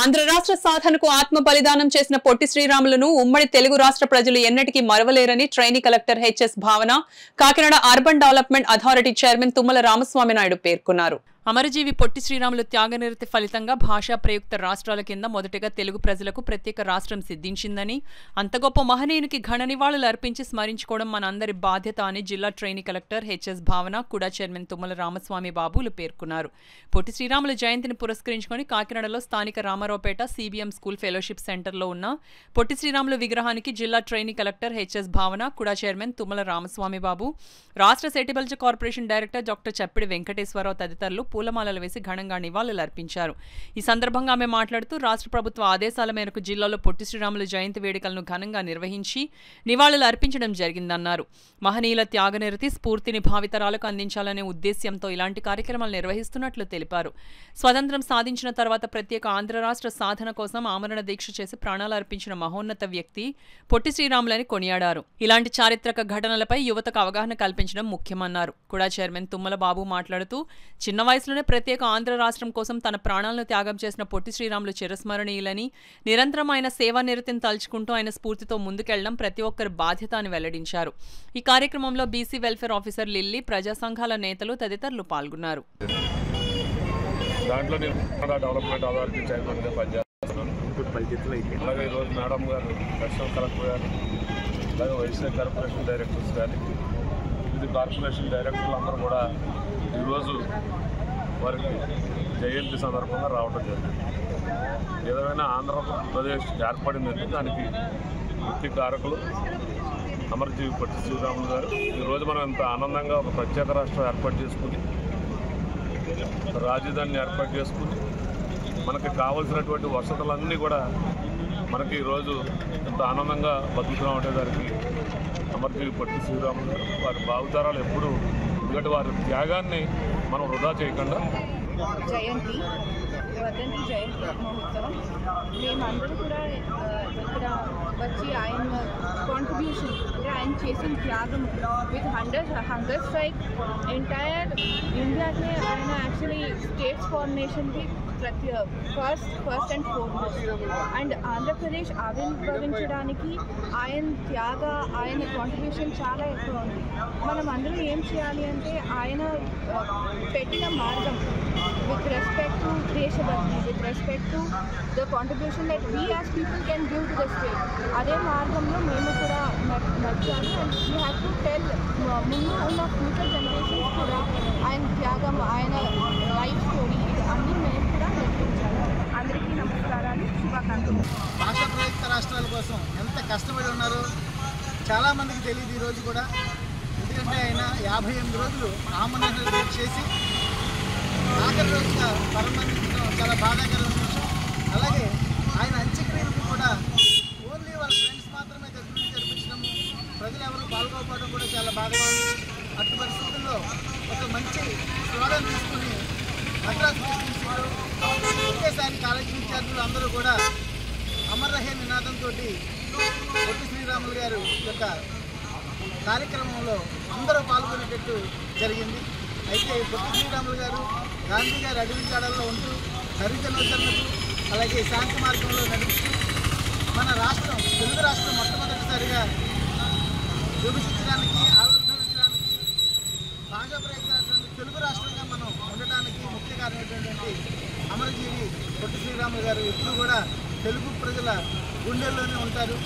ఆంధ్ర రాష్ట్ర సాధనకు ఆత్మ బలిదానం చేసిన పొట్టి శ్రీరాములను ఉమ్మడి తెలుగు రాష్ట్ర ప్రజలు ఎన్నటికీ మరవలేరని ట్రైనీ కలెక్టర్ హెచ్ఎస్ భావన Kakinada urban development authority chairman Tummala Ramaswamy Naidu పేర్కొన్నారు. అమరజీవి పొట్టి శ్రీరాములు త్యాగనిరతి ఫలితంగా భాషా ప్రయుక్త రాష్ట్రాల కింద మొదటగా తెలుగు ప్రజలకు ప్రత్యేక రాష్ట్రం సిద్ధించిందని, అంత గొప్ప మహనీయునికి ఘన నివాళులు అర్పించి స్మరించుకోవడం మనందరి బాధ్యత అని జిల్లా ట్రైనీ కలెక్టర్ హెచ్ఎస్ భావన కుడా చైర్మన్ తుమ్మల రామస్వామి బాబులు పేర్కొన్నారు. పొట్టి శ్రీరాముల జయంతిని పురస్కరించుకొని కాకినాడలో స్థానిక రామారావుపేట సిబిఎం స్కూల్ ఫెలోషిప్ సెంటర్లో ఉన్న పొట్టి శ్రీరాములు విగ్రహానికి జిల్లా ట్రైనీ కలెక్టర్ హెచ్ఎస్ భావన కుడా చైర్మన్ తుమ్మల రామస్వామి బాబు, రాష్ట్ర సెటిబల్జ్ కార్పొరేషన్ డైరెక్టర్ డాక్టర్ చప్పిడి వెంకటేశ్వరరావు తదితరులు పూలమాలలు వేసి ఘనంగా నివాళులర్పించారు. ఈ సందర్భంగా ఆమె మాట్లాడుతూ రాష్ట్ర ప్రభుత్వ ఆదేశాల మేరకు జిల్లాలో పొట్టి శ్రీరాములు జయంతి వేడుకలను ఘనంగా నిర్వహించి నివాళులు అర్పించడం జరిగిందన్నారు. మహనీయుల త్యాగనిరతి స్ఫూర్తిని భావితరాలకు అందించాలనే ఉద్దేశ్యంతో ఇలాంటి కార్యక్రమాలు నిర్వహిస్తున్నట్లు తెలిపారు. స్వతంత్రం సాధించిన తర్వాత ప్రత్యేక ఆంధ్ర రాష్ట్ర సాధన కోసం ఆమరణ దీక్ష చేసి ప్రాణాలు అర్పించిన మహోన్నత వ్యక్తి పొట్టి శ్రీరాములని కొనియాడారు. ఇలాంటి చారిత్రక ఘటనలపై యువతకు అవగాహన కల్పించడం ముఖ్యమన్నారు. కుడా చైర్మన్ తుమ్మల బాబు మాట్లాడుతూ చిన్న వయసులోనే ప్రత్యేక ఆంధ్ర రాష్ట్రం కోసం తన ప్రాణాలను త్యాగం చేసిన పొట్టి శ్రీరాములు చిరస్మరణీయులని, నిరంతరం ఆయన సేవానిరతిని తలుచుకుంటూ ఆయన స్ఫూర్తితో ముందుకెళ్లడం ప్రతి ఒక్కరి బాధ్యత అని వెల్లడించారు. ఈ కార్యక్రమంలో బీసీ వెల్ఫేర్ ఆఫీసర్ లిల్లీ, ప్రజా సంఘాల నేతలు తదితరులు పాల్గొన్నారు. దాంట్లో నేను డెవలప్మెంట్ అథారిటీ చైర్మన్గా పనిచేస్తున్నాను. అలాగే ఈరోజు మేడం గారు, నేషనల్ కలెక్టర్ గారు, అలాగే వైఎస్ఆర్ కార్పొరేషన్ డైరెక్టర్స్ కానీ, ఇది కార్పొరేషన్ డైరెక్టర్లు అందరూ కూడా ఈరోజు వారికి జయంతి సందర్భంగా రావడం జరిగింది. ఏదైనా ఆంధ్రప్రదేశ్ ఏర్పడిందంటే దానికి ముఖ్య కారకులు అమరజీవి పొట్టి శ్రీరాములు గారు. ఈరోజు మనం ఇంత ఆనందంగా ఒక ప్రత్యేక రాష్ట్రం ఏర్పాటు చేసుకుని, రాజధానిని ఏర్పాటు చేసుకుని, మనకి కావలసినటువంటి వసతులన్నీ కూడా మనకి ఈరోజు ఇంత ఆనందంగా బతుకుతున్నామంటే దానికి అమరజీవి పొట్టి శ్రీరాములు గారు, వారి భావితరాలు ఎప్పుడు ఎందుకంటే వారి త్యాగాన్ని మనం వృధా చేయకుండా జయంతి మహోత్సవం మేమందరూ కూడా ఇక్కడ వచ్చి ఆయన కాంట్రిబ్యూషన్ అంటే ఆయన చేసిన త్యాగం విత్ హంగర్ స్ట్రైక్ ఎంటైర్ ఇండియాకి ఆయన యాక్చువల్లీ స్టేట్స్ ఫార్మేషన్కి first and foremost and Andhra Pradesh ఆవిర్భవించడానికి ఆయన కాంట్రిబ్యూషన్ చాలా ఎక్కువ ఉంది. మనం అందరూ ఏం చేయాలి అంటే ఆయన పెట్టిన మార్గం with respect to Deshabhakti, with respect to the contribution that we as people can give to the state. అదే మార్గంలో మేము కూడా నచ్చాలి. And we have to tell ముందు ఉన్న ఫ్యూచర్ జనరేషన్స్ కూడా ఆయన త్యాగం, ఆయన లైఫ్ స్టోరీ అన్నీ మేము కూడా నేర్పించాలి. అందరికీ నమస్కారాలు, శుభాకాంక్షలు. భాషా ప్రయుక్త రాష్ట్రాల కోసం ఎంత కష్టపడి ఉన్నారో చాలామందికి తెలియదు ఈరోజు కూడా. ఎందుకంటే ఆయన 58 రోజులు ఆమరణ చేసి ఆఖరి రోజుగా పరమానందించడం చాలా బాధాకరమైన విషయం. అలాగే ఆయన అంత్యక్రియలకు కూడా ఓన్లీ వాళ్ళ ఫ్రెండ్స్ మాత్రమే దగ్గర జరిపించడము, ప్రజలు ఎవరు పాల్గొనడం కూడా చాలా బాధగా ఉంది. అట్టి పరిస్థితుల్లో ఒక మంచి స్లోగన్ తీసుకుని మద్రాసు యూనివర్సిటీలో ఒకేసారి కాలేజీ విద్యార్థులు అందరూ కూడా అమర్ రహే నినాదంతో పొట్టి శ్రీరాములు గారు యొక్క కార్యక్రమంలో అందరూ పాల్గొనేటట్టు జరిగింది. అయితే పొట్టి శ్రీరాములు గారు గాంధీ గారి అడుగుజాడల్లో ఉంటూ హరిజనోద్ధరణకు అలాగే శాంతి మార్గంలో నడుస్తూ మన రాష్ట్రం, తెలుగు రాష్ట్రం మొట్టమొదటిసారిగా విభజించడానికి, ఆవిర్భవించడానికి, భాషా ప్రయత్నాన్ని తెలుగు రాష్ట్రంగా మనం ఉండటానికి ముఖ్య కారణమైనటువంటి అమరజీవి పొట్టి శ్రీరాములు గారు ఎప్పుడు కూడా తెలుగు ప్రజల గుండెల్లోనే ఉంటారు.